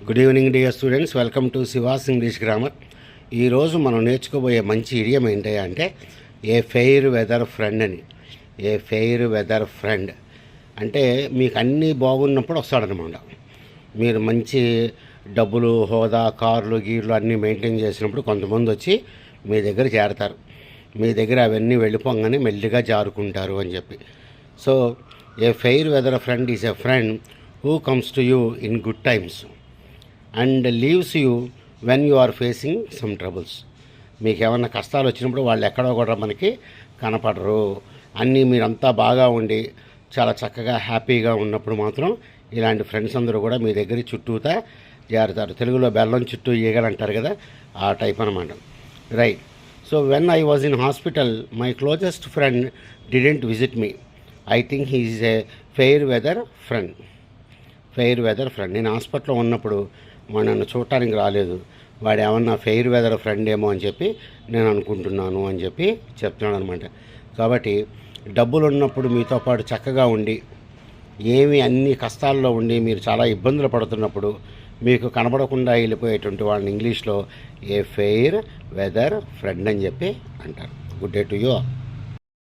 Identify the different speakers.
Speaker 1: Good evening dear students, welcome to she was English grammar. ఈరోజు మనం నేర్చుకోబోయే మంచి ఇడియం ఏంటి అంటే ఏ ఫెయిర్ వెదర్ ఫ్రెండ్ అని. ఏ ఫెయిర్ వెదర్ ఫ్రెండ్ అంటే మీకు అన్నీ బాగున్నప్పుడు వస్తాడనమాట. మీరు మంచి డబ్బులు, హోదా, కార్లు, గీర్లు అన్నీ మెయింటైన్ చేసినప్పుడు కొంతమంది వచ్చి మీ దగ్గర చేరతారు. మీ దగ్గర అవన్నీ వెళ్ళిపోగానే మెల్లిగా జారుకుంటారు అని చెప్పి. So a fair weather friend is a friend who comes to you in good times and leaves you when you are facing some troubles. మీకు ఏమన్నా కష్టాలు వచ్చినప్పుడు వాళ్ళు ఎక్కడో కూడా మనకి కనపడరు. అన్నీ మీరంతా బాగా ఉండి చాలా చక్కగా హ్యాపీగా ఉన్నప్పుడు మాత్రం ఇలాంటి ఫ్రెండ్స్ అందరూ కూడా మీ దగ్గర చుట్టూతా చేరుతారు. తెలుగులో బెల్లం చుట్టూ ఈగలు అంటారు కదా, ఆ టైప్ అనమాట. Right. So when I was in hospital my closest friend didn't visit me. I think he is a fair weather friend. Fair weather friend. నేను హాస్పిటల్లో ఉన్నప్పుడు వాడు నన్ను చూడటానికి రాలేదు, వాడు ఏమన్నా ఫెయిర్ వెదర్ ఫ్రెండ్ ఏమో అని చెప్పి నేను అనుకుంటున్నాను అని చెప్పి చెప్తున్నాను అనమాట. కాబట్టి డబ్బులు ఉన్నప్పుడు మీతో పాటు చక్కగా ఉండి ఏమి అన్ని కష్టాల్లో ఉండి మీరు చాలా ఇబ్బందులు పడుతున్నప్పుడు మీకు కనబడకుండా వెళ్ళిపోయేటువంటి వాళ్ళని ఇంగ్లీష్లో ఏ ఫెయిర్ వెదర్ ఫ్రెండ్ అని చెప్పి అంటారు. Good day to you.